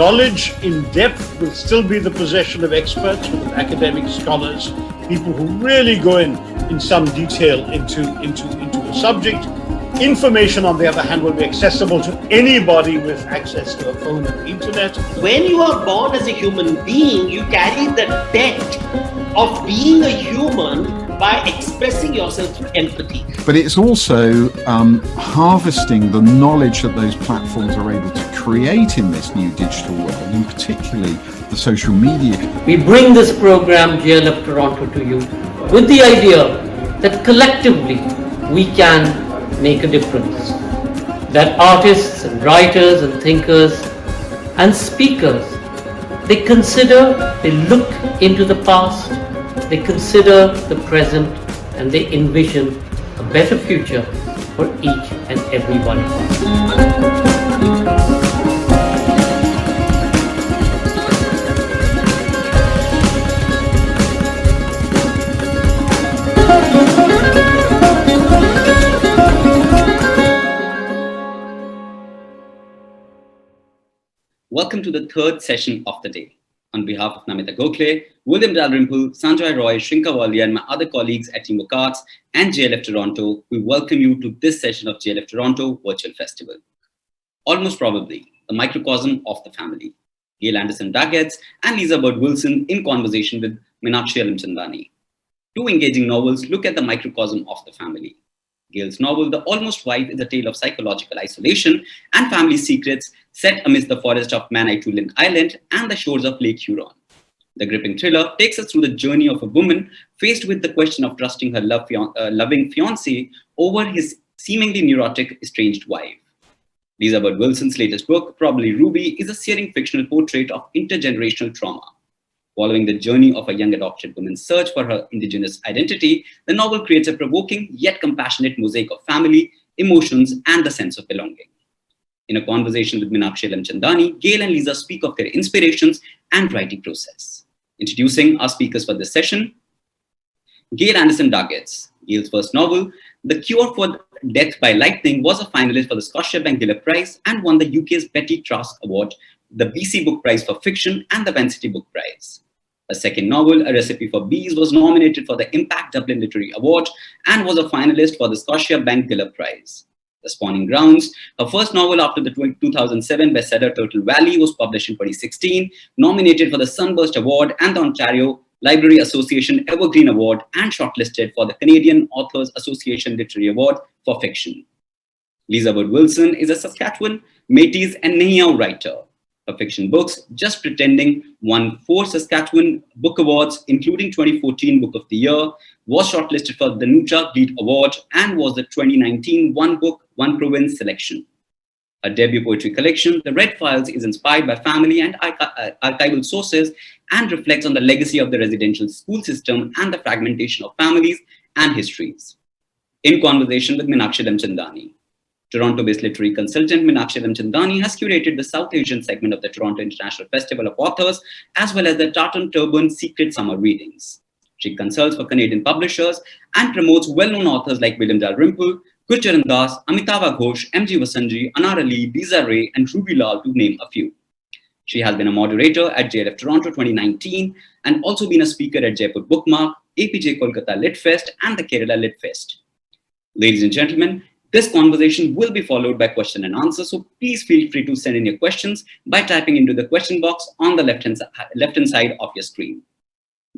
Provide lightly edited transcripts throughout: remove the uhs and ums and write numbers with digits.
knowledge in depth will still be the possession of experts, academic scholars, people who really go in some detail into the subject. Information, on the other hand, will be accessible to anybody with access to a phone and internet. When you are born as a human being, you carry the debt of being a human by expressing yourself through empathy. But it's also harvesting the knowledge that those platforms are able to create in this new digital world, and particularly the social media. We bring this program, GLF Toronto, to you with the idea that collectively we can make a difference. That artists and writers and thinkers and speakers, they look into the past, they consider the present, and they envision a better future for each and every one of us. Welcome to the third session of the day. On behalf of Namita Gokhale, William Dalrymple, Sanjay Roy, Shrinka Walia, and my other colleagues at Team Dargatz and JLF Toronto, we welcome you to this session of JLF Toronto Virtual Festival. Almost probably, the microcosm of the family. Gail Anderson-Dargatz and Lisa Bird-Wilson in conversation with Meenakshi Alimchandani. Two engaging novels look at the microcosm of the family. Gail's novel, The Almost Wife, is a tale of psychological isolation and family secrets set amidst the forest of Manitoulin Island and the shores of Lake Huron. The gripping thriller takes us through the journey of a woman faced with the question of trusting her loving fiancé over his seemingly neurotic estranged wife. Lisa Bird-Wilson's latest book, Probably Ruby, is a searing fictional portrait of intergenerational trauma. Following the journey of a young adopted woman's search for her indigenous identity, the novel creates a provoking yet compassionate mosaic of family, emotions, and the sense of belonging. In a conversation with Meenakshi Alimchandani, Gail and Lisa speak of their inspirations and writing process. Introducing our speakers for this session, Gail Anderson-Dargatz. Gail's first novel, The Cure for Death by Lightning, was a finalist for the Scotiabank Giller Prize and won the UK's Betty Trask Award, the BC Book Prize for Fiction, and the Vancity Book Prize. A second novel, A Recipe for Bees, was nominated for the Impact Dublin Literary Award and was a finalist for the Scotiabank Giller Prize. The Spawning Grounds, her first novel after the 2007 bestseller Turtle Valley, was published in 2016, nominated for the Sunburst Award and the Ontario Library Association Evergreen Award, and shortlisted for the Canadian Authors Association Literary Award for Fiction. Lisa Bird-Wilson is a Saskatchewan, Métis, and nêhiyaw writer. Her fiction books, Just Pretending, won 4 Saskatchewan Book Awards, including 2014 Book of the Year, was shortlisted for the Nutra Gleed Award, and was the 2019 One Book, One Province selection. Her debut poetry collection, The Red Files, is inspired by family and archival sources and reflects on the legacy of the residential school system and the fragmentation of families and histories. In conversation with Meenakshi Alimchandani. Toronto-based literary consultant Meenakshi Alimchandani has curated the South Asian segment of the Toronto International Festival of Authors, as well as the Tartan Turban Secret Summer Readings. She consults for Canadian publishers and promotes well-known authors like William Dalrymple, Gurcharan Das, Amitava Ghosh, M.G. Vasanji, Anar Ali, Lisa Ray, and Ruby Lal, to name a few. She has been a moderator at JLF Toronto 2019 and also been a speaker at Jaipur Bookmark, APJ Kolkata Lit Fest, and the Kerala Lit Fest. Ladies and gentlemen, this conversation will be followed by question and answer, so please feel free to send in your questions by typing into the question box on the left-hand side of your screen.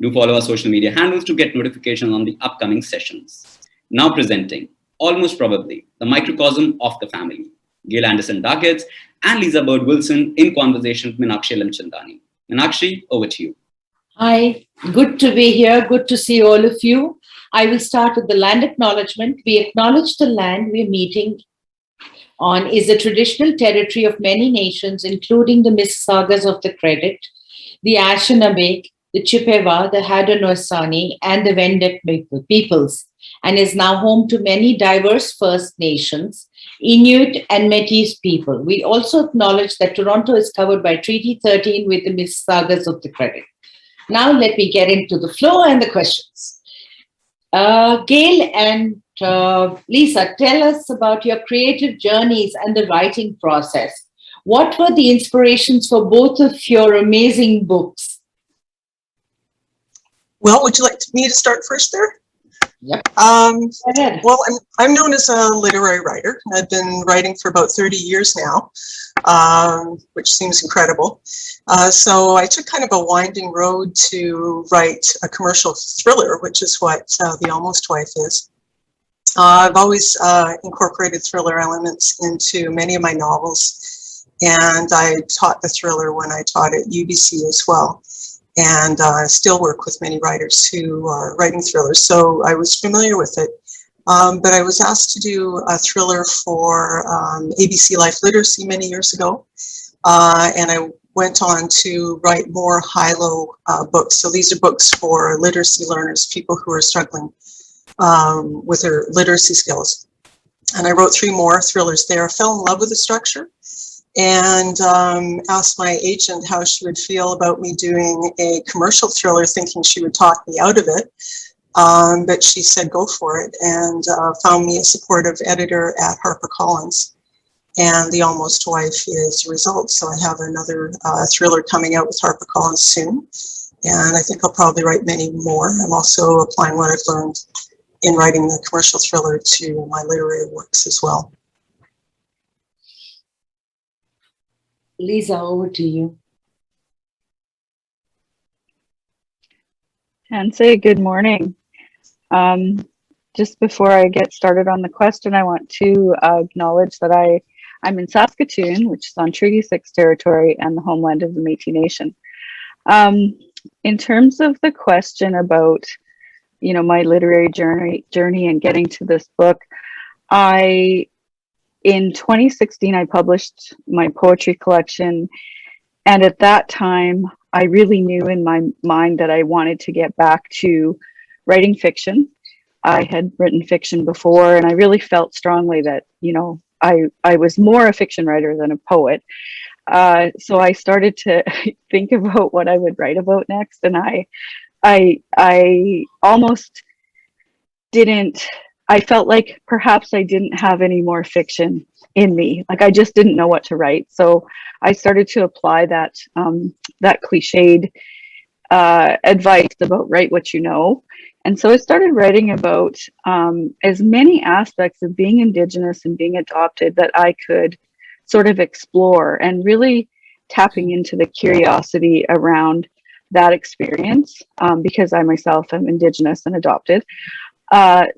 Do follow our social media handles to get notifications on the upcoming sessions. Now presenting, almost probably, the microcosm of the family, Gail Anderson-Dargatz and Lisa Bird-Wilson in conversation with Meenakshi Alimchandani. Meenakshi, over to you. Hi, good to be here. Good to see all of you. I will start with the land acknowledgement. We acknowledge the land we're meeting on is the traditional territory of many nations, including the Mississaugas of the Credit, the Anishinaabe, the Chippewa, the Haudenosaunee, and the Wendat peoples, and is now home to many diverse First Nations, Inuit, and Métis people. We also acknowledge that Toronto is covered by Treaty 13 with the Mississaugas of the Credit. Now let me get into the flow and the questions. Gail and Lisa, tell us about your creative journeys and the writing process. What were the inspirations for both of your amazing books? Well, would you like me to start first there? Yep. Well, Go ahead. I'm known as a literary writer. I've been writing for about 30 years now, which seems incredible. So I took kind of a winding road to write a commercial thriller, which is what The Almost Wife is. I've always incorporated thriller elements into many of my novels, and I taught the thriller when I taught at UBC as well. And I still work with many writers who are writing thrillers, so I was familiar with it. But I was asked to do a thriller for ABC Life Literacy many years ago, and I went on to write more high-low books. So these are books for literacy learners, people who are struggling with their literacy skills. And I wrote 3 more thrillers there, fell in love with the structure, and asked my agent how she would feel about me doing a commercial thriller, thinking she would talk me out of it. But she said, go for it, and found me a supportive editor at HarperCollins. And The Almost Wife is a result. So I have another thriller coming out with HarperCollins soon. And I think I'll probably write many more. I'm also applying what I've learned in writing the commercial thriller to my literary works as well. Lisa, over to you. And say good morning. Just before I get started on the question, I want to acknowledge that I'm in Saskatchewan, which is on Treaty 6 territory and the homeland of the Métis Nation. In terms of the question about, my literary journey and getting to this book, in 2016, I published my poetry collection, and at that time, I really knew in my mind that I wanted to get back to writing fiction. I had written fiction before, and I really felt strongly that, I was more a fiction writer than a poet. So I started to think about what I would write about next, and I almost didn't. I felt like perhaps I didn't have any more fiction in me. Like I just didn't know what to write. So I started to apply that cliched advice about write what you know. And so I started writing about as many aspects of being Indigenous and being adopted that I could sort of explore, and really tapping into the curiosity around that experience because I myself am Indigenous and adopted.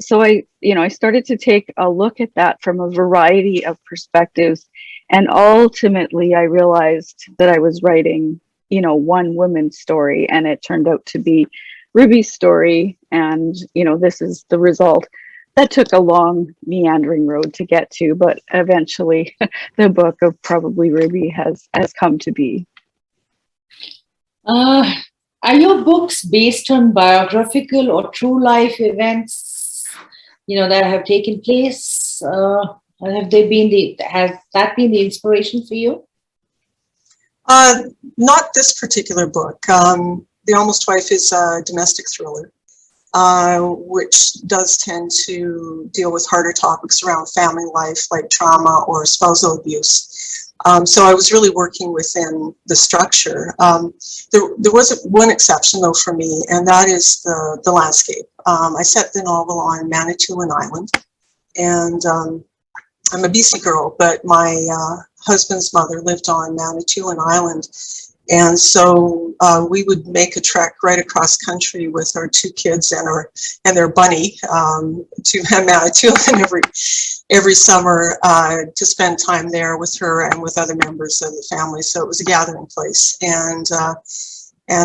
So I started to take a look at that from a variety of perspectives, and ultimately I realized that I was writing, one woman's story, and it turned out to be Ruby's story, and this is the result. That took a long meandering road to get to, but eventually the book of Probably Ruby has come to be. Are your books based on biographical or true life events, that have taken place? Has that been the inspiration for you? Not this particular book. The Almost Wife is a domestic thriller, which does tend to deal with harder topics around family life, like trauma or spousal abuse. So I was really working within the structure. There was one exception, though, for me, and that is the landscape. I set the novel on Manitoulin Island, and I'm a BC girl, but my husband's mother lived on Manitoulin Island, and so we would make a trek right across country with our 2 kids and their bunny to Manitoulin every summer to spend time there with her and with other members of the family. So it was a gathering place, and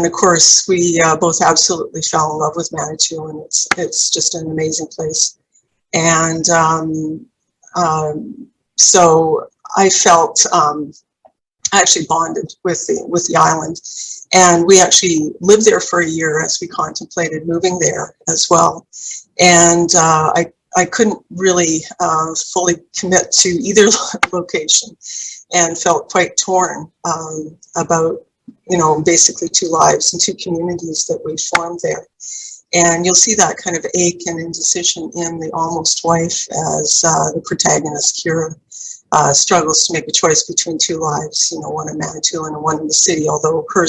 of course we both absolutely fell in love with Manitoulin. It's just an amazing place, and so I felt. I actually bonded with the island, and we actually lived there for a year as we contemplated moving there as well. And I couldn't really fully commit to either location, and felt quite torn about basically 2 lives and 2 communities that we formed there. And you'll see that kind of ache and indecision in The Almost Wife as the protagonist, Kira, struggles to make a choice between two lives, one in Manitoulin and one in the city, although her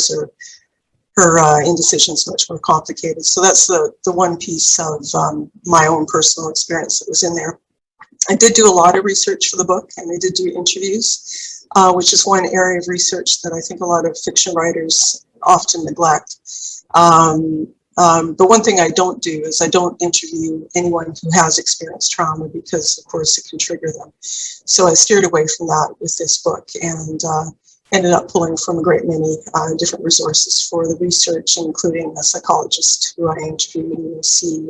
indecision is much more complicated. So that's the one piece of my own personal experience that was in there. I did do a lot of research for the book, and I did do interviews, which is one area of research that I think a lot of fiction writers often neglect. The one thing I don't do is I don't interview anyone who has experienced trauma, because of course it can trigger them. So I steered away from that with this book, and ended up pulling from a great many different resources for the research, including a psychologist who I interviewed, and you'll see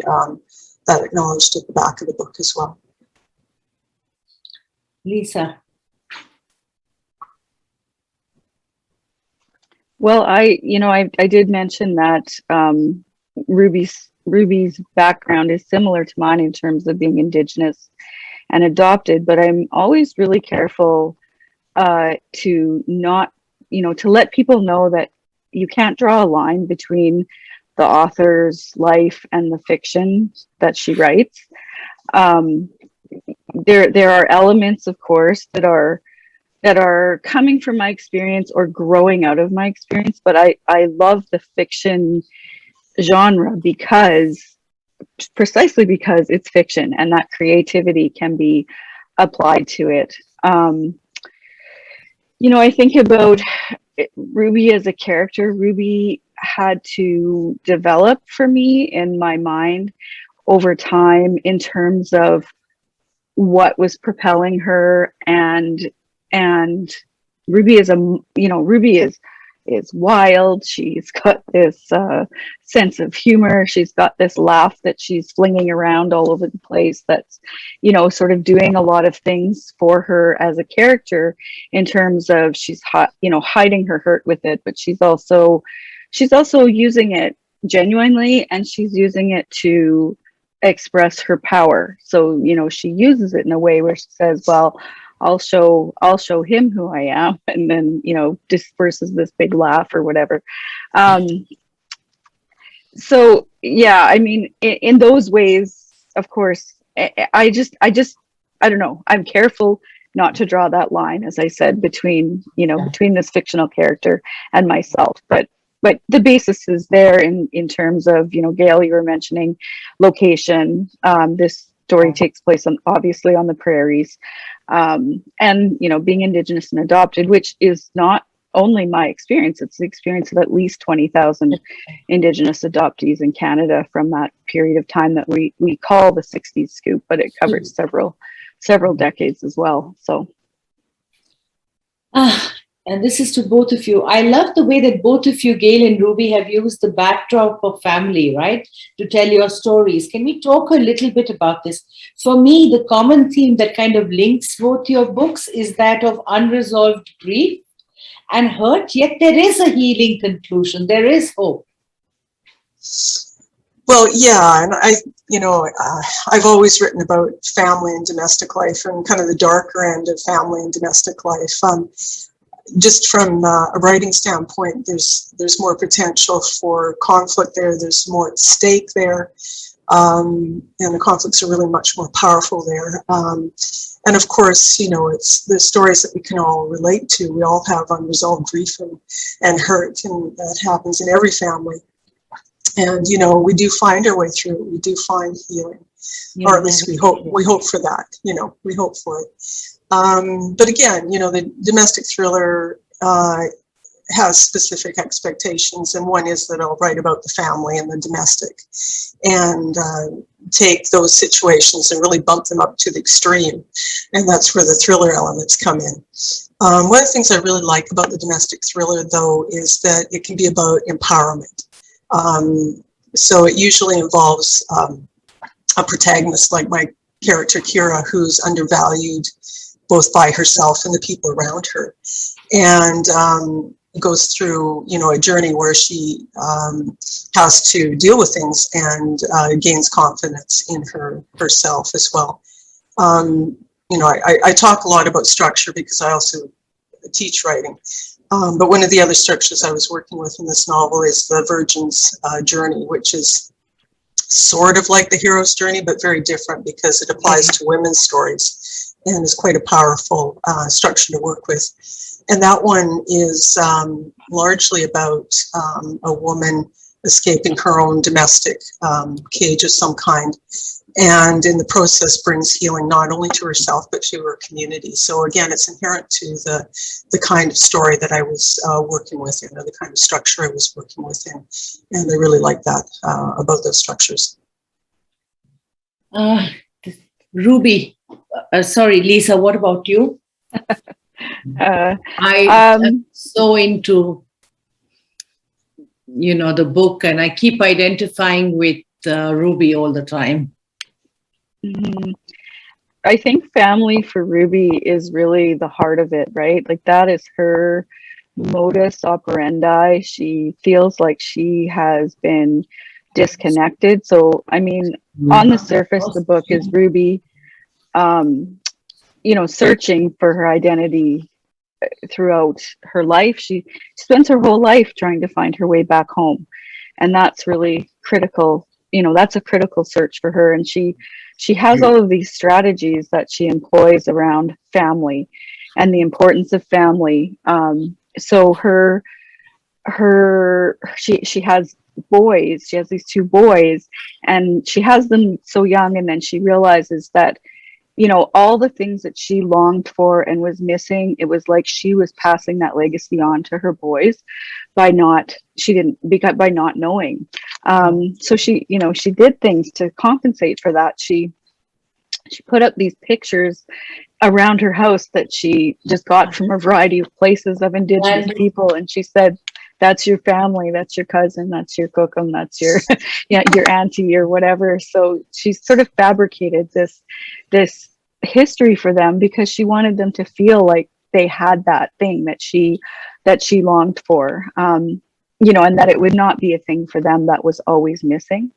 that acknowledged at the back of the book as well. Lisa. Well, I did mention that Ruby's background is similar to mine in terms of being Indigenous and adopted, but I'm always really careful to not, to let people know that you can't draw a line between the author's life and the fiction that she writes. There are elements, of course, that are coming from my experience or growing out of my experience, but I love the fiction genre precisely because it's fiction and that creativity can be applied to it. I think about Ruby as a character. Ruby had to develop for me in my mind over time in terms of what was propelling her, and Ruby is wild. She's got this sense of humor. She's got this laugh that she's flinging around all over the place, that's sort of doing a lot of things for her as a character, in terms of she's hiding her hurt with it, but she's also using it genuinely, and she's using it to express her power. So she uses it in a way where she says, well, I'll show him who I am, and then disperses this big laugh or whatever. So yeah, I mean, in those ways, of course, I don't know, I'm careful not to draw that line, as I said, between this fictional character and myself, but the basis is there in terms of, Gail, you were mentioning location. This story takes place obviously on the prairies, and being Indigenous and adopted, which is not only my experience, it's the experience of at least 20,000 Indigenous adoptees in Canada from that period of time that we call the 60s scoop, but it covers several decades as well. So and this is to both of you. I love the way that both of you, Gail and Ruby, have used the backdrop of family, right, to tell your stories. Can we talk a little bit about this? For me, the common theme that kind of links both your books is that of unresolved grief and hurt, yet there is a healing conclusion. There is hope. Well, yeah, and I've always written about family and domestic life, and kind of the darker end of family and domestic life. Just from a writing standpoint, there's more potential for conflict there. There's more at stake there, and the conflicts are really much more powerful there. And of course, it's the stories that we can all relate to. We all have unresolved grief and hurt, and that happens in every family. And we do find our way through it. We do find healing, or at least we hope for that. We hope for it. But again, the domestic thriller has specific expectations, and one is that I'll write about the family and the domestic, and take those situations and really bump them up to the extreme, and that's where the thriller elements come in. One of the things I really like about the domestic thriller, though, is that it can be about empowerment. So it usually involves a protagonist like my character Kira, who's undervalued both by herself and the people around her, and goes through a journey where she has to deal with things and gains confidence in herself as well. I talk a lot about structure because I also teach writing, but one of the other structures I was working with in this novel is the virgin's journey, which is sort of like the hero's journey, but very different because it applies to women's stories. and is quite a powerful structure to work with. And that one is largely about a woman escaping her own domestic cage of some kind, and in the process brings healing not only to herself but to her community. So again, it's inherent to the kind of story that I was working with, or the kind of structure I was working with, and I really like that about those structures. Ruby, sorry, Lisa, what about you? I'm so into, the book, and I keep identifying with Ruby all the time. I think family for Ruby is really the heart of it, right? Like that is her modus operandi. She feels like she has been disconnected. So, I mean, on the surface, the book is Ruby, searching for her identity throughout her life. She spends her whole life trying to find her way back home. And that's really critical. That's a critical search for her. And she has all of these strategies that she employs around family and the importance of family. So she has boys. She has these two boys, and she has them so young, and then she realizes that all the things that she longed for and was missing, it was like she was passing that legacy on to her boys by not knowing. So she did things to compensate for that. She put up these pictures around her house that she just got from a variety of places of Indigenous people, and she said, that's your family, that's your cousin, that's your kokum, that's your your auntie or whatever. So she sort of fabricated this history for them because she wanted them to feel like they had that thing that she longed for, and that it would not be a thing for them that was always missing.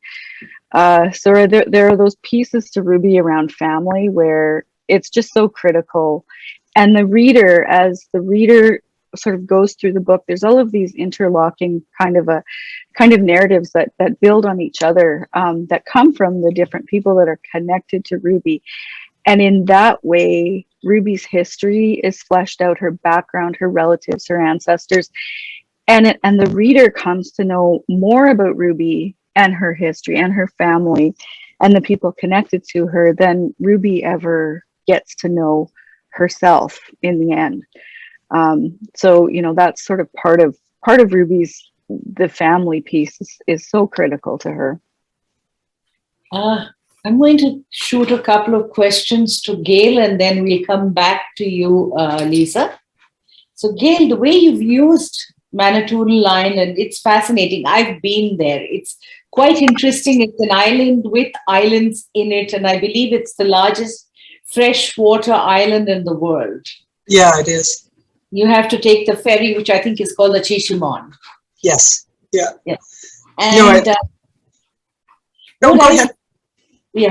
So there are those pieces to Ruby around family where it's just so critical. And the reader, as the reader sort of goes through the book, there's all of these interlocking kind of narratives that build on each other, that come from the different people that are connected to Ruby. And in that way, Ruby's history is fleshed out, her background, her relatives, her ancestors, and the reader comes to know more about Ruby and her history and her family and the people connected to her than Ruby ever gets to know herself in the end. So that's sort of part of Ruby's, the family piece is so critical to her. I'm going to shoot a couple of questions to Gail, and then we'll come back to you, Lisa. So Gail, the way you've used Manitoulin Island, it's fascinating. I've been there. It's quite interesting. It's an island with islands in it, and I believe it's the largest freshwater island in the world. Yeah, it is. You have to take the ferry, which I think is called the Chichimon. Yes. Yeah. And go ahead.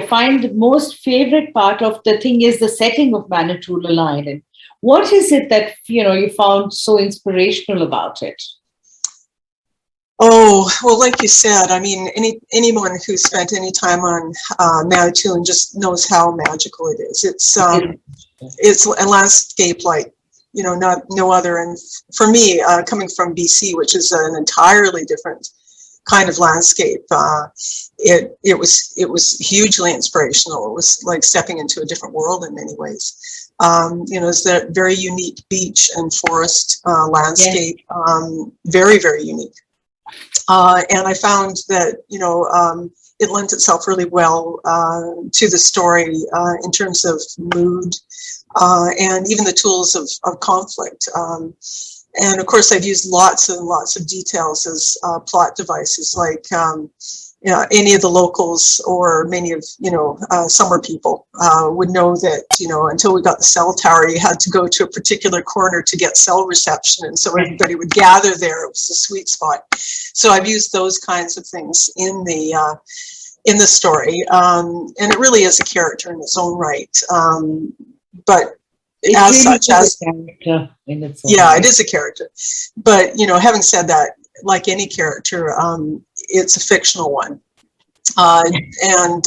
Find the most favorite part of the thing is the setting of Manitoulin Island. What is it that you found so inspirational about it? Oh, well, like you said, I mean, anyone who spent any time on Manitoulin just knows how magical it is. It's a landscape like no other. And for me, coming from BC, which is an entirely different kind of landscape, it was hugely inspirational. It was like stepping into a different world in many ways. It's that very unique beach and forest landscape, very, very unique. And I found that, it lent itself really well to the story in terms of mood and even the tools of conflict. And of course, I've used lots and lots of details as plot devices, like any of the locals or many of summer people would know that until we got the cell tower, you had to go to a particular corner to get cell reception, and so everybody would gather there. It was a sweet spot. So I've used those kinds of things in the story, and it really is a character in its own right. But it as really such, as it is a character. But having said that, like any character, it's a fictional one. And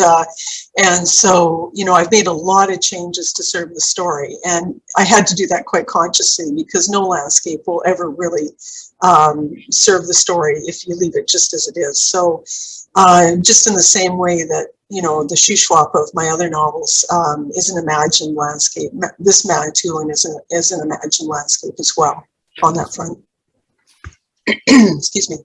so, you know, I've made a lot of changes to serve the story, and I had to do that quite consciously because no landscape will ever really serve the story if you leave it just as it is. So just in the same way that, you know, the Shuswap of my other novels is an imagined landscape, this Manitoulin is an imagined landscape as well on that front. Excuse me.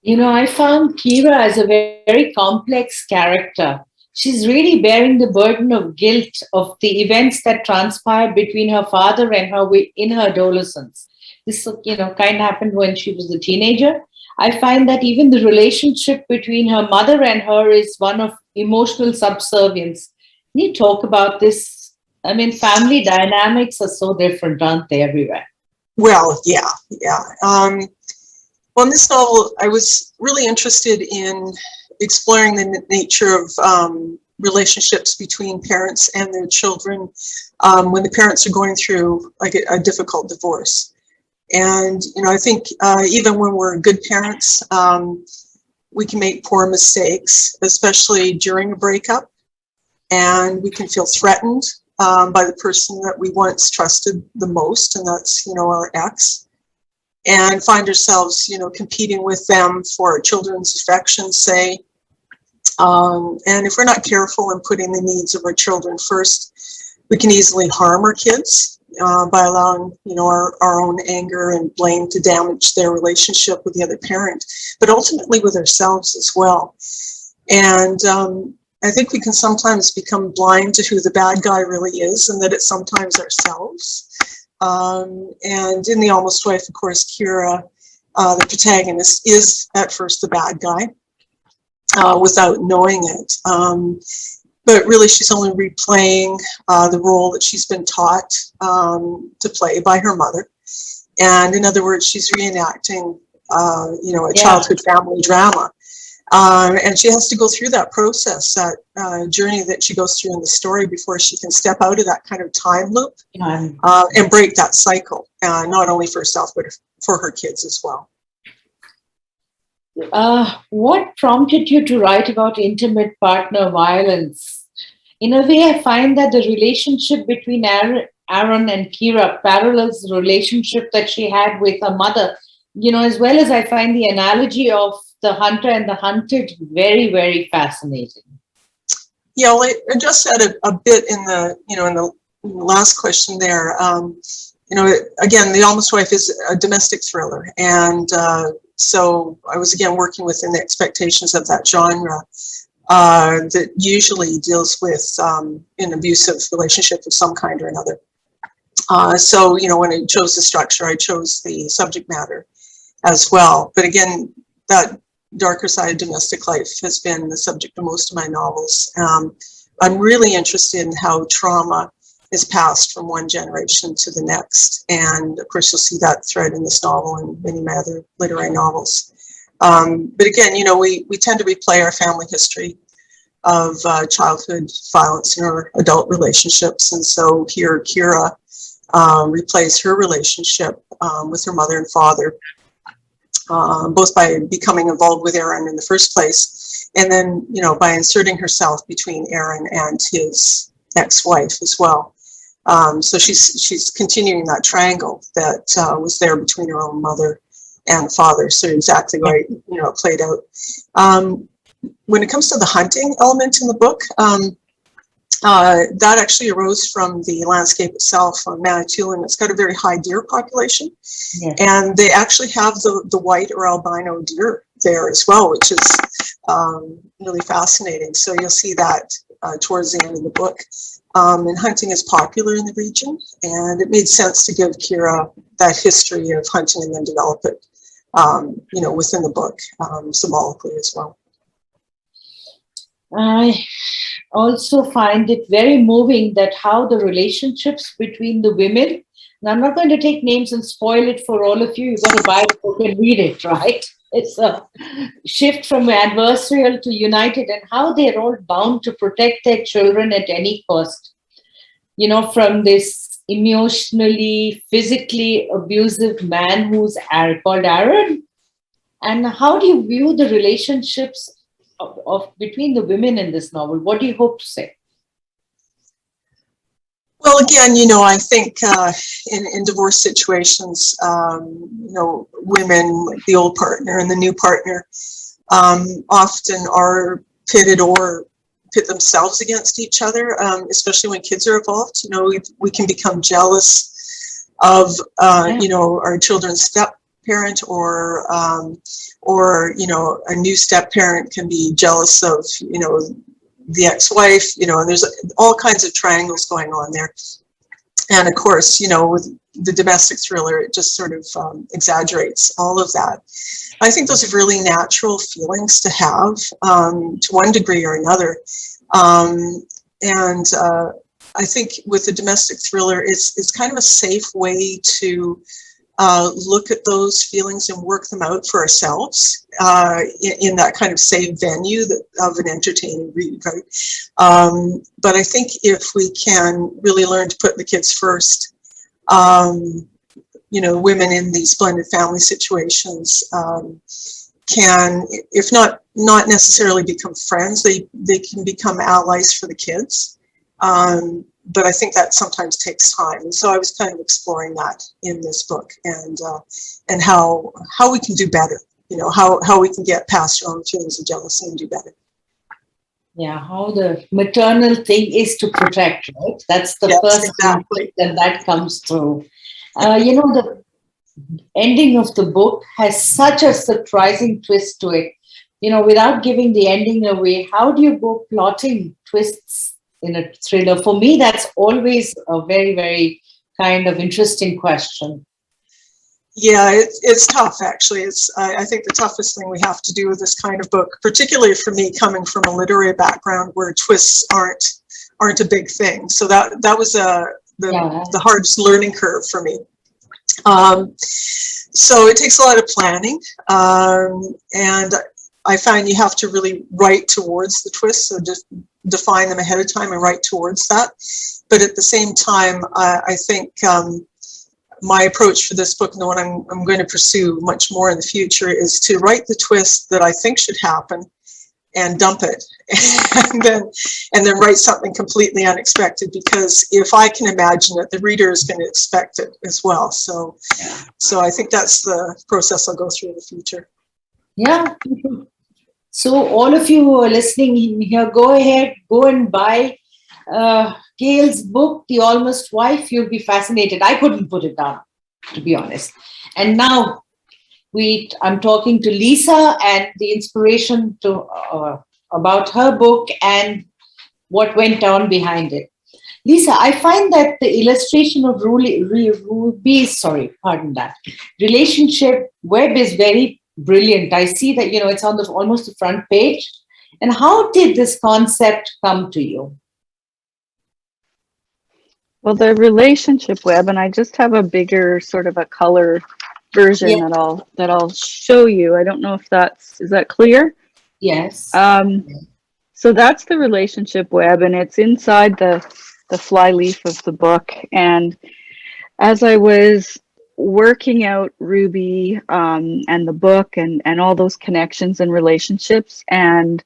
You know, I found Kira as a very complex character. She's really bearing the burden of guilt of the events that transpired between her father and her in her adolescence. This, you know, kind of happened when she was a teenager. I find that even the relationship between her mother and her is one of emotional subservience. Can you talk about this? I mean, family dynamics are so different, aren't they, everywhere? Well, yeah. Well, in this novel, I was really interested in exploring the nature of relationships between parents and their children when the parents are going through like a difficult divorce. And, you know, I think even when we're good parents, we can make poor mistakes, especially during a breakup. And we can feel threatened by the person that we once trusted the most, and that's, you know, our ex. And find ourselves, you know, competing with them for our children's affection, say. And if we're not careful in putting the needs of our children first, we can easily harm our kids by allowing, you know, our own anger and blame to damage their relationship with the other parent, but ultimately with ourselves as well. And I think we can sometimes become blind to who the bad guy really is, and that it's sometimes ourselves. And in The Almost Wife, of course, Kira, the protagonist, is at first the bad guy without knowing it. But really, she's only replaying the role that she's been taught to play by her mother. And in other words, she's reenacting, you know, a childhood family drama. And she has to go through that process, that journey that she goes through in the story before she can step out of that kind of time loop and break that cycle, not only for herself, but for her kids as well. What prompted you to write about intimate partner violence? In a way, I find that the relationship between Aaron and Kira parallels the relationship that she had with her mother, you know, as well as I find the analogy of the hunter and the hunted very, very fascinating. Yeah, well, I addressed that a bit in the, you know, in the last question there. You know, again, The Almost Wife is a domestic thriller, and so I was again working within the expectations of that genre that usually deals with an abusive relationship of some kind or another. So, you know, when I chose the structure, I chose the subject matter as well. But again, that darker side of domestic life has been the subject of most of my novels. I'm really interested in how trauma is passed from one generation to the next. And of course, you'll see that thread in this novel and many of my other literary novels. But again, you know, we tend to replay our family history of childhood violence in our adult relationships. And so here, Kira replays her relationship with her mother and father, both by becoming involved with Aaron in the first place, and then, you know, by inserting herself between Aaron and his ex-wife as well. So she's continuing that triangle that was there between her own mother and father. So exactly right, you know, played out. When it comes to the hunting element in the book, that actually arose from the landscape itself on Manitoulin. It's got a very high deer population, and they actually have the white or albino deer there as well, which is really fascinating. So you'll see that towards the end of the book. And hunting is popular in the region, and it made sense to give Kira that history of hunting and then develop it, you know, within the book symbolically as well. I also find it very moving that how the relationships between the women, and I'm not going to take names and spoil it for all of you, you've got to buy the book and read it, right? It's a shift from adversarial to united, and how they're all bound to protect their children at any cost. You know, from this emotionally, physically abusive man who's called Aaron. And how do you view the relationships of between the women in this novel? What do you hope to say? Well, again, you know, I think in divorce situations, you know, women, like the old partner and the new partner, often are pitted or pit themselves against each other, especially when kids are involved. You know, we can become jealous of, you know, our children's step parent, or you know, a new step parent can be jealous of, you know, the ex-wife, you know, and there's all kinds of triangles going on there. And of course, you know, with the domestic thriller, it just sort of exaggerates all of that. I think those are really natural feelings to have, to one degree or another. And I think with the domestic thriller, it's kind of a safe way to look at those feelings and work them out for ourselves in that kind of safe venue of an entertaining read, right? But I think if we can really learn to put the kids first, you know, women in these blended family situations can, if not necessarily become friends, they can become allies for the kids. But I think that sometimes takes time. And so I was kind of exploring that in this book, and how we can do better, you know, how we can get past our own feelings of jealousy and do better. Yeah, how the maternal thing is to protect, right? That's the first exactly. thing that comes through. You know, the ending of the book has such a surprising twist to it. You know, without giving the ending away, how do you go plotting twists in a thriller? For me, that's always a very, very kind of interesting question. Yeah, it's tough, actually. I think the toughest thing we have to do with this kind of book, particularly for me coming from a literary background where twists aren't a big thing. So that was the hardest learning curve for me. So it takes a lot of planning, and I find you have to really write towards the twists, so just define them ahead of time and write towards that. But at the same time, I think my approach for this book, and the one I'm going to pursue much more in the future, is to write the twist that I think should happen and dump it, and then write something completely unexpected, because if I can imagine it, the reader is going to expect it as well. So I think that's the process I'll go through in the future. Yeah. So all of you who are listening here, go ahead, go and buy Gail's book, The Almost Wife. You'll be fascinated. I couldn't put it down, to be honest. And now I'm talking to Lisa and the inspiration to about her book and what went on behind it. Lisa, I find that the illustration of Ruby's, relationship web is very brilliant. I see that, you know, it's on almost the front page. And how did this concept come to you? Well, the relationship web, and I just have a bigger sort of a color version that I'll show you. I don't know if is that clear? Yes. So that's the relationship web, and it's inside the flyleaf of the book. And as I was working out Ruby and the book and all those connections and relationships and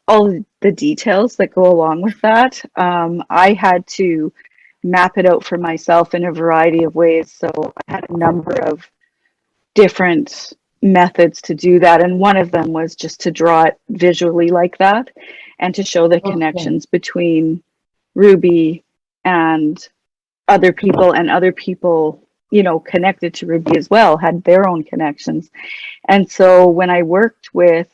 all the details that go along with that, I had to map it out for myself in a variety of ways. So I had a number of different methods to do that, and one of them was just to draw it visually like that and to show the connections between Ruby and other people, and other people, you know, connected to Ruby as well, had their own connections. And so when I worked with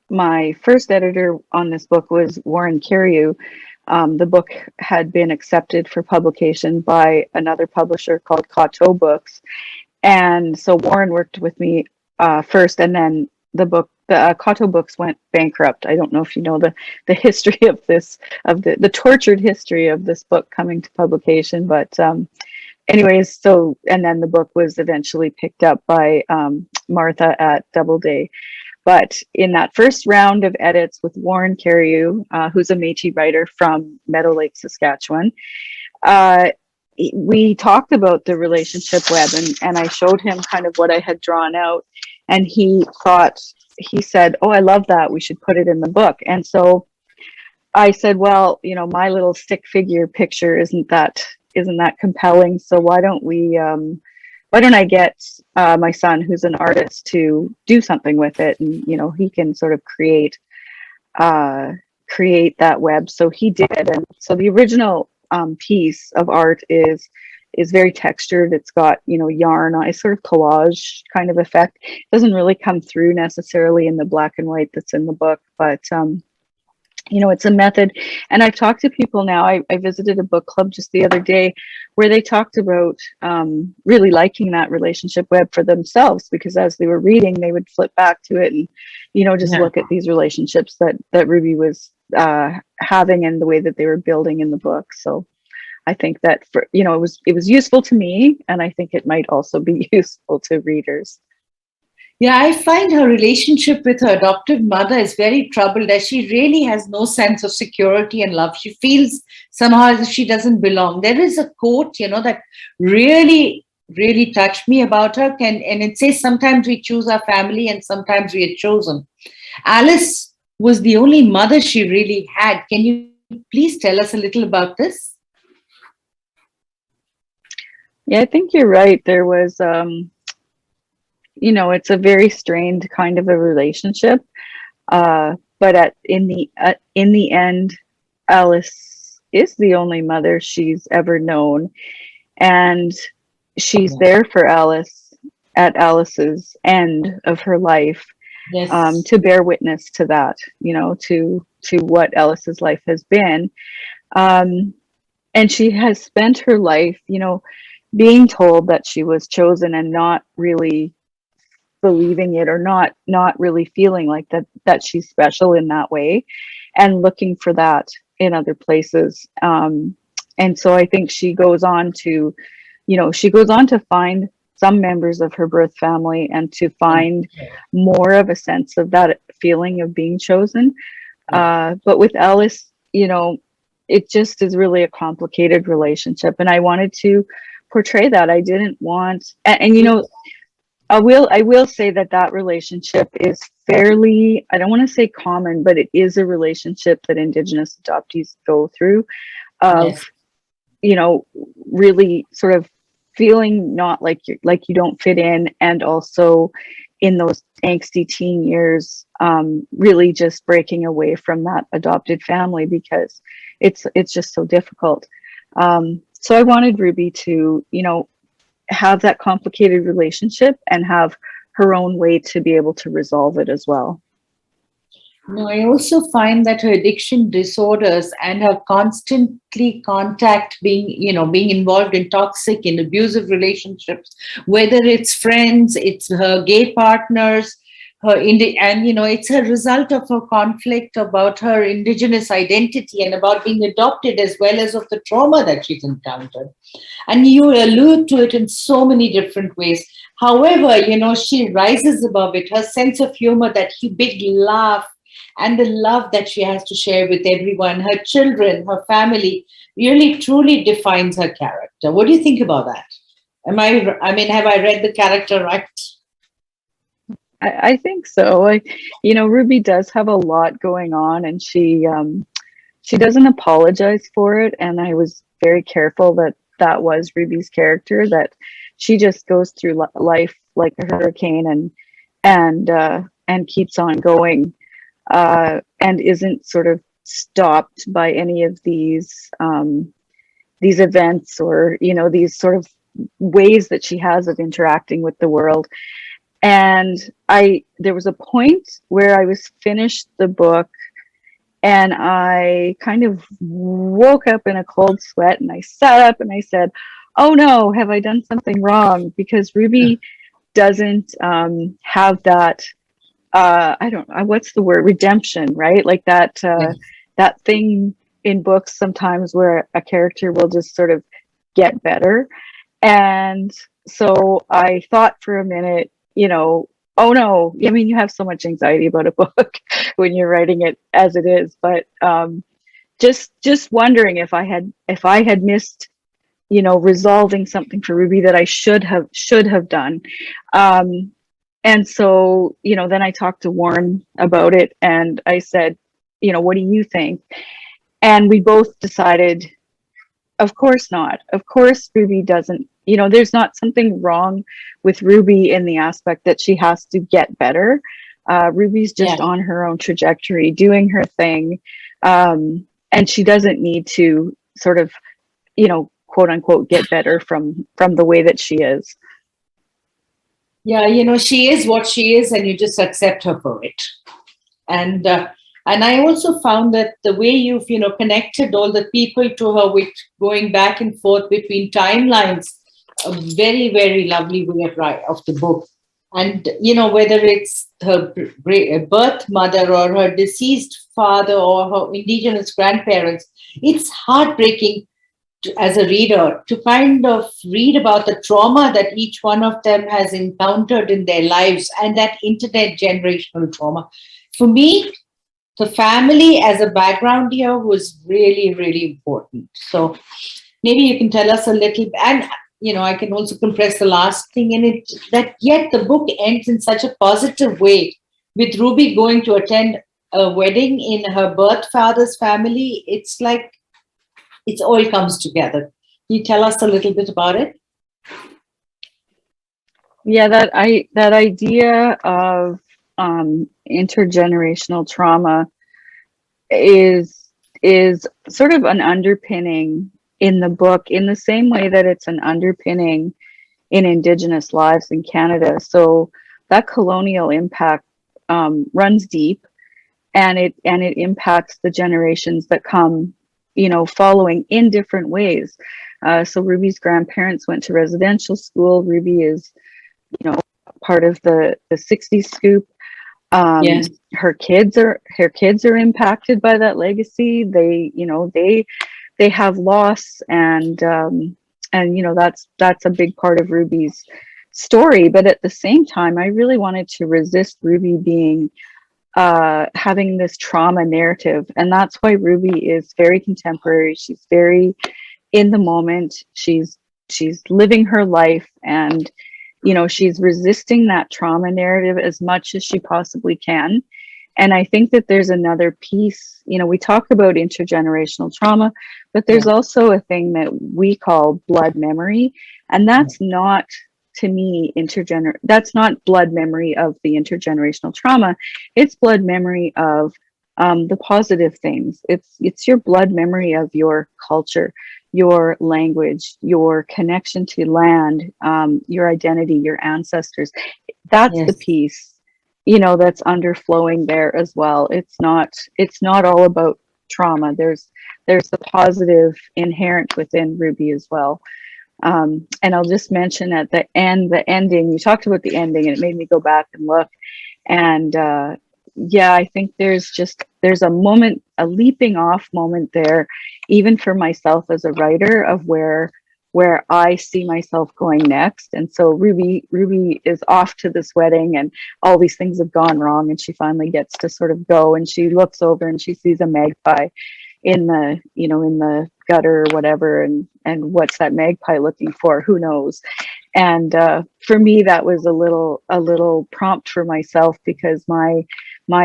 my first editor on this book was Warren Carreau, the book had been accepted for publication by another publisher called Coteau Books. And so Warren worked with me first, and then the Coteau Books went bankrupt. I don't know if you know the history of this, of the tortured history of this book coming to publication, but anyways, so, and then the book was eventually picked up by Martha at Doubleday. But in that first round of edits with Warren Carreau, who's a Métis writer from Meadow Lake, Saskatchewan, we talked about the relationship web, and I showed him kind of what I had drawn out, and he thought he said, "Oh, I love that. We should put it in the book." And so I said, "Well, you know, my little stick figure picture isn't that compelling. So why don't I get my son, who's an artist, to do something with it, and you know, he can sort of create that web." So he did, and so the original piece of art is very textured. It's got, you know, yarn on, a sort of collage kind of effect. It doesn't really come through necessarily in the black and white that's in the book, but you know, it's a method. And I've talked to people now. I visited a book club just the other day where they talked about really liking that relationship web for themselves, because as they were reading, they would flip back to it and, you know, just look at these relationships that Ruby was having and the way that they were building in the book. So I think that, for, you know, it was useful to me, and I think it might also be useful to readers. Yeah, I find her relationship with her adoptive mother is very troubled, as she really has no sense of security and love. She feels somehow as if she doesn't belong. There is a quote, you know, that really, really touched me about her, and it says, "Sometimes we choose our family and sometimes we are chosen." Alice was the only mother she really had. Can you please tell us a little about this? Yeah, I think you're right. There was, you know, it's a very strained kind of a relationship. But in the end, Alice is the only mother she's ever known, and she's there for Alice at Alice's end of her life, to bear witness to that, you know, to what Alice's life has been. And she has spent her life, you know, being told that she was chosen and not really believing it, or not really feeling like that she's special in that way, and looking for that in other places. And so I think she goes on to find some members of her birth family and to find more of a sense of that feeling of being chosen. But with Alice, you know, it just is really a complicated relationship, and I wanted to portray that. I didn't want, and you know, I will say that relationship is fairly, I don't want to say common, but it is a relationship that Indigenous adoptees go through, of, you know, really sort of feeling not like you don't fit in, and also in those angsty teen years, really just breaking away from that adopted family, because it's just so difficult. So I wanted Ruby to, you know, have that complicated relationship and have her own way to be able to resolve it as well. No, I also find that her addiction disorders and her constantly being involved in toxic and abusive relationships, whether it's friends, it's her gay partners, it's a result of her conflict about her Indigenous identity and about being adopted, as well as of the trauma that she's encountered. And you allude to it in so many different ways. However, you know, she rises above it. Her sense of humor, that big laugh, and the love that she has to share with everyone, her children, her family, really truly defines her character. What do you think about that? Have I read the character right? I think so. You know, Ruby does have a lot going on, and she doesn't apologize for it. And I was very careful that was Ruby's character, that she just goes through life like a hurricane and keeps on going, and isn't sort of stopped by any of these events, or, you know, these sort of ways that she has of interacting with the world. And there was a point where I was finished the book, and I kind of woke up in a cold sweat, and I sat up and I said, "Oh no, have I done something wrong?" Because Ruby doesn't have that, I don't know, what's the word, redemption, right? Like that, that thing in books sometimes where a character will just sort of get better. And so I thought for a minute, you know, oh no, I mean, you have so much anxiety about a book when you're writing it as it is, but just wondering if I had missed, you know, resolving something for Ruby that I should have done. And so, then I talked to Warren about it, and I said, what do you think? And we both decided, of course not. Of course, Ruby doesn't, there's not something wrong with Ruby in the aspect that she has to get better. Ruby's just on her own trajectory, doing her thing. And she doesn't need to sort of, quote unquote, get better from the way that she is. Yeah, she is what she is, and you just accept her for it. And I also found that the way you've, connected all the people to her with going back and forth between timelines, a very, very lovely way of the book. And, whether it's her birth mother or her deceased father or her indigenous grandparents, it's heartbreaking as a reader to kind of read about the trauma that each one of them has encountered in their lives, and that intergenerational trauma. For me, the family as a background here was really, really important. So maybe you can tell us a little, and I can also compress the last thing in it, that yet the book ends in such a positive way, with Ruby going to attend a wedding in her birth father's family. It's like it all comes together. Can you tell us a little bit about it? Yeah, that idea of intergenerational trauma is sort of an underpinning in the book, in the same way that it's an underpinning in Indigenous lives in Canada. So that colonial impact runs deep, and it impacts the generations that come, following in different ways. So Ruby's grandparents went to residential school. Ruby is, part of the 60s scoop. Yes. Her kids are impacted by that legacy. They have loss, and that's a big part of Ruby's story. But at the same time, I really wanted to resist Ruby being having this trauma narrative, and that's why Ruby is very contemporary. She's very in the moment. She's living her life, and she's resisting that trauma narrative as much as she possibly can. And I think that there's another piece, we talk about intergenerational trauma, but there's also a thing that we call blood memory. And that's not, to me, that's not blood memory of the intergenerational trauma. It's blood memory of the positive things. It's your blood memory of your culture, your language, your connection to land, your identity, your ancestors. That's the piece, that's underflowing there as well. It's not all about trauma. There's the positive inherent within Ruby as well. And I'll just mention at the ending, you talked about the ending, and it made me go back and look. And I think there's a moment, a leaping off moment there, even for myself as a writer, of where I see myself going next. And so Ruby is off to this wedding, and all these things have gone wrong, and she finally gets to sort of go, and she looks over and she sees a magpie in the gutter or whatever, and what's that magpie looking for? Who knows? And for me, that was a little prompt for myself, because my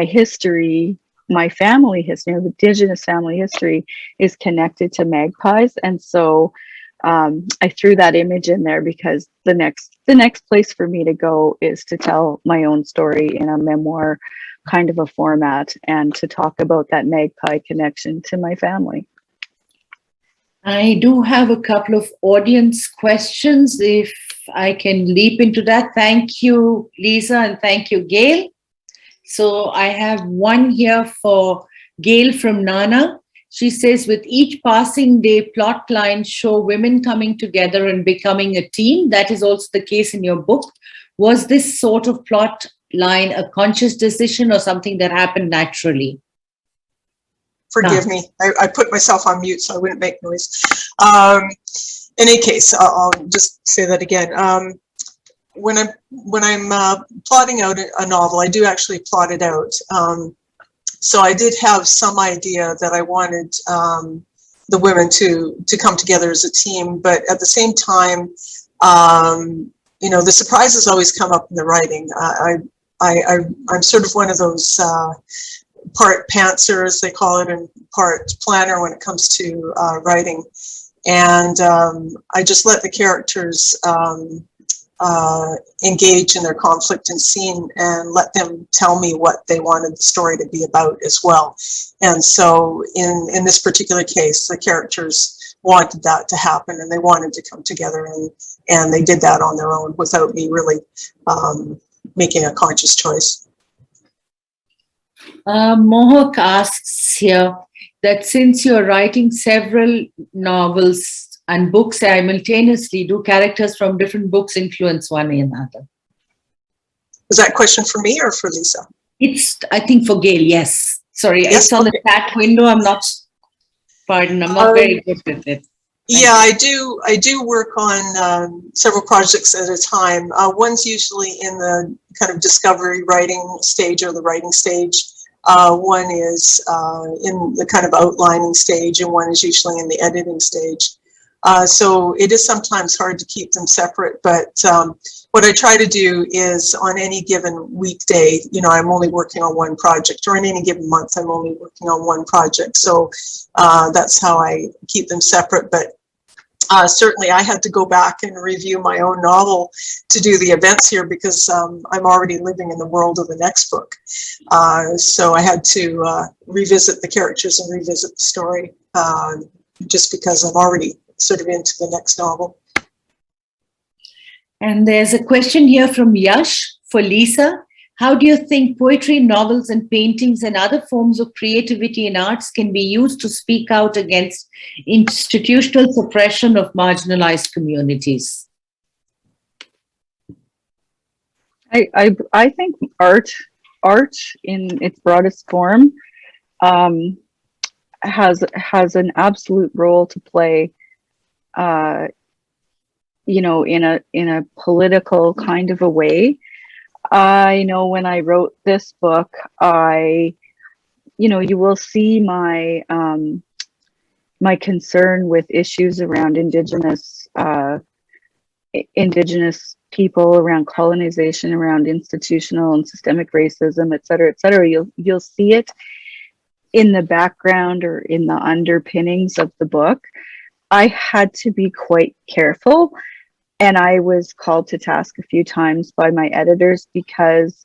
history, my family history, Indigenous family history, is connected to magpies. And so I threw that image in there, because the next place for me to go is to tell my own story in a memoir kind of a format, and to talk about that magpie connection to my family. I do have a couple of audience questions, if I can leap into that. Thank you, Lisa, and thank you, Gail. So I have one here for Gail from Nana. She says, with each passing day, plot lines show women coming together and becoming a team. That is also the case in your book. Was this sort of plot line a conscious decision, or something that happened naturally? Forgive me, I put myself on mute so I wouldn't make noise. In any case, I'll just say that again. When I'm plotting out a novel, I do actually plot it out. So I did have some idea that I wanted the women to come together as a team, but at the same time, the surprises always come up in the writing. I'm sort of one of those part pantser, as they call it, and part planner when it comes to writing. And I just let the characters engage in their conflict and scene and let them tell me what they wanted the story to be about as well. And so in this particular case, the characters wanted that to happen, and they wanted to come together, and they did that on their own without me really making a conscious choice. Mohawk asks here that since you're writing several novels and books simultaneously, do characters from different books influence one another? Is that a question for me or for Lisa? It's, I think, for Gail, yes. Sorry, Yes, it's on okay. the chat window. I'm not very good with it. Yeah, I do work on several projects at a time. One's usually in the kind of discovery writing stage or the writing stage. One is in the kind of outlining stage, and one is usually in the editing stage. So it is sometimes hard to keep them separate, but what I try to do is on any given weekday, I'm only working on one project, or in any given month, I'm only working on one project. So that's how I keep them separate. But certainly I had to go back and review my own novel to do the events here, because I'm already living in the world of the next book. So I had to revisit the characters and revisit the story, just because I'm already sort of into the next novel. And there's a question here from Yash for Lisa. How do you think poetry, novels, and paintings and other forms of creativity and arts can be used to speak out against institutional suppression of marginalized communities? I think art in its broadest form has an absolute role to play, in a political kind of a way. I know when I wrote this book, you will see my my concern with issues around indigenous people, around colonization, around institutional and systemic racism, et cetera, et cetera. You'll see it in the background or in the underpinnings of the book. I had to be quite careful, and I was called to task a few times by my editors, because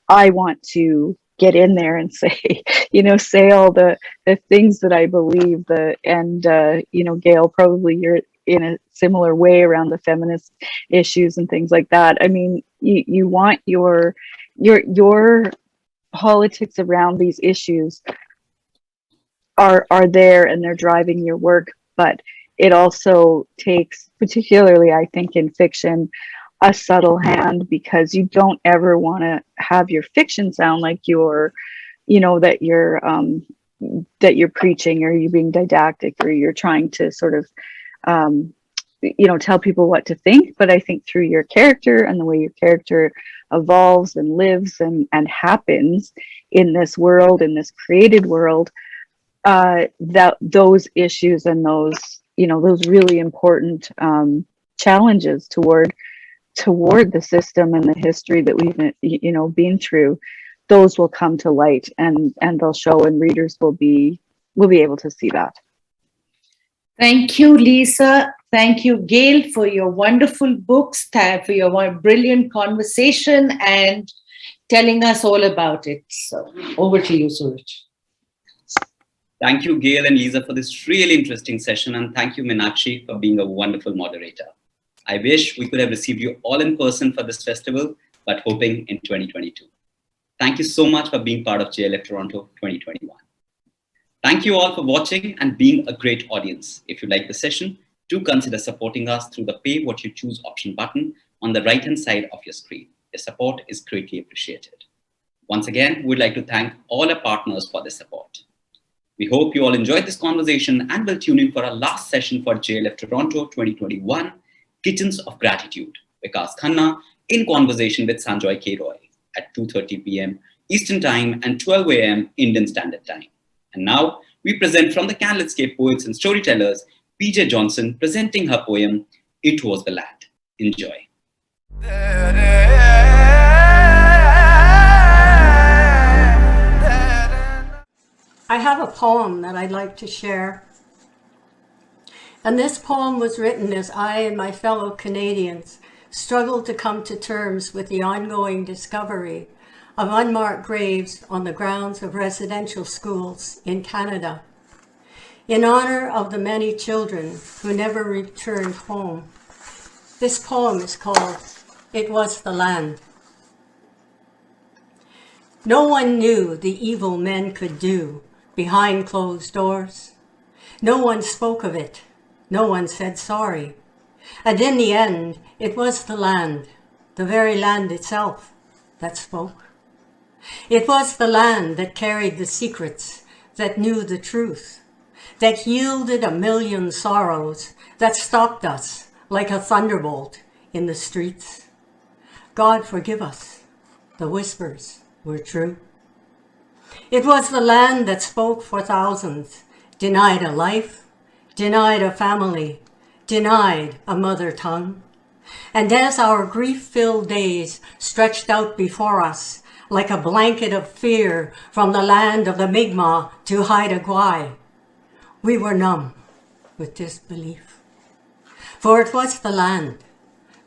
I want to get in there and say, say all the things that I believe. Gail, probably you're in a similar way around the feminist issues and things like that. I mean, you want your politics around these issues are there, and they're driving your work, but it also takes, particularly I think in fiction, a subtle hand, because you don't ever want to have your fiction sound like you're preaching, or you're being didactic, or you're trying to sort of tell people what to think. But I think through your character and the way your character evolves and lives and happens in this world, in this created world, that those issues and those really important challenges toward the system and the history that we've been through, those will come to light, and they'll show, and readers will be able to see that. Thank you, Lisa. Thank you, Gail, for your wonderful books, for your brilliant conversation and telling us all about it. So over to you, Suraj. Thank you, Gail and Lisa, for this really interesting session. And thank you, Meenakshi, for being a wonderful moderator. I wish we could have received you all in person for this festival, but hoping in 2022. Thank you so much for being part of JLF Toronto 2021. Thank you all for watching and being a great audience. If you like the session, do consider supporting us through the Pay What You Choose option button on the right-hand side of your screen. Your support is greatly appreciated. Once again, we'd like to thank all our partners for their support. We hope you all enjoyed this conversation and will tune in for our last session for JLF Toronto 2021, Kitchens of Gratitude, Vikas Khanna in conversation with Sanjoy K. Roy at 2:30 p.m. Eastern Time and 12 a.m. Indian Standard Time. And now we present from the Candlescape Poets and Storytellers, PJ Johnson presenting her poem, It Was the Land. Enjoy. I have a poem that I'd like to share. And this poem was written as I and my fellow Canadians struggled to come to terms with the ongoing discovery of unmarked graves on the grounds of residential schools in Canada. In honor of the many children who never returned home, this poem is called It Was the Land. No one knew the evil men could do behind closed doors. No one spoke of it. No one said sorry. And in the end, it was the land, the very land itself, that spoke. It was the land that carried the secrets, that knew the truth, that yielded a million sorrows, that stopped us like a thunderbolt in the streets. God forgive us, the whispers were true. It was the land that spoke for thousands, denied a life, denied a family, denied a mother tongue. And as our grief-filled days stretched out before us like a blanket of fear from the land of the Mi'kmaq to Haida Gwaii, we were numb with disbelief. For it was the land,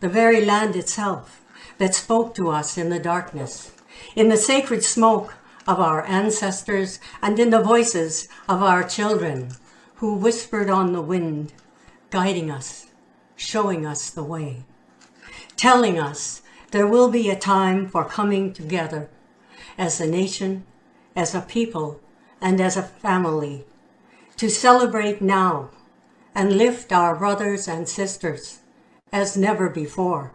the very land itself, that spoke to us in the darkness, in the sacred smoke of our ancestors and in the voices of our children who whispered on the wind, guiding us, showing us the way, telling us there will be a time for coming together as a nation, as a people, and as a family, to celebrate now and lift our brothers and sisters as never before.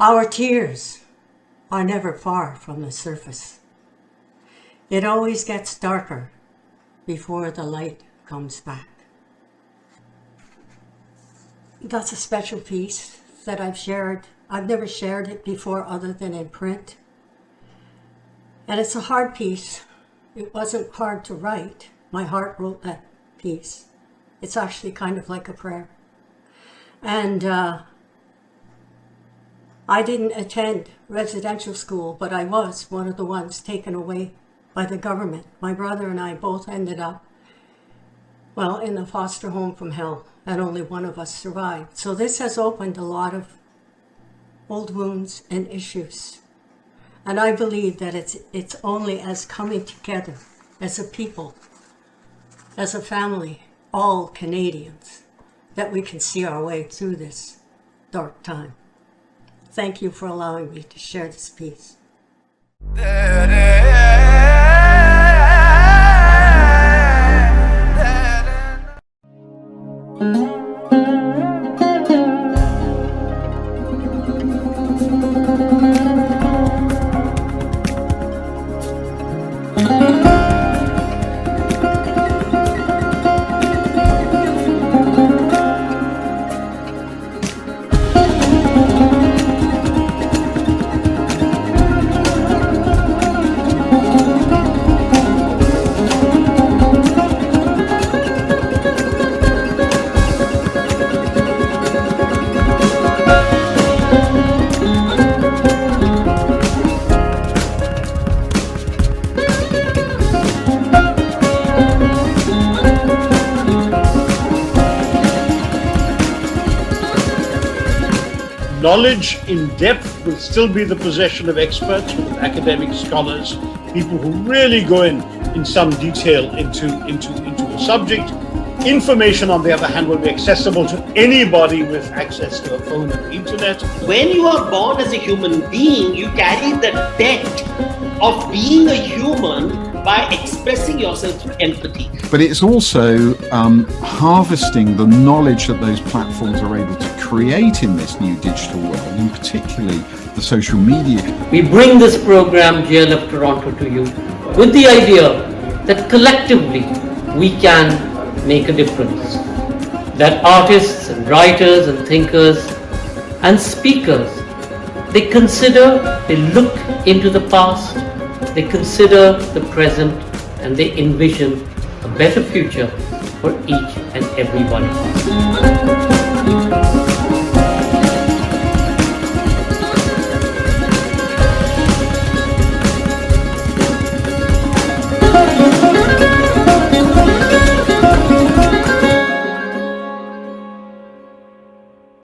Our tears are never far from the surface. It always gets darker before the light comes back. That's a special piece that I've shared. I've never shared it before other than in print. And it's a hard piece. It wasn't hard to write. My heart wrote that piece. It's actually kind of like a prayer. And I didn't attend residential school, but I was one of the ones taken away by the government. My brother and I both ended up, well, in the foster home from hell, and only one of us survived. So this has opened a lot of old wounds and issues. And I believe that it's only as coming together as a people, as a family, all Canadians, that we can see our way through this dark time. Thank you for allowing me to share this piece. Knowledge in depth will still be the possession of experts, academic scholars, people who really go in some detail into a subject. Information, on the other hand, will be accessible to anybody with access to a phone and the internet. When you are born as a human being, you carry the debt of being a human by expressing yourself through empathy. But it's also harvesting the knowledge that those platforms are able to create in this new digital world, and particularly the social media. We bring this program, GLF Toronto, to you with the idea that collectively we can make a difference. That artists and writers and thinkers and speakers, they look into the past, they consider the present, and they envision a better future for each and every one of us.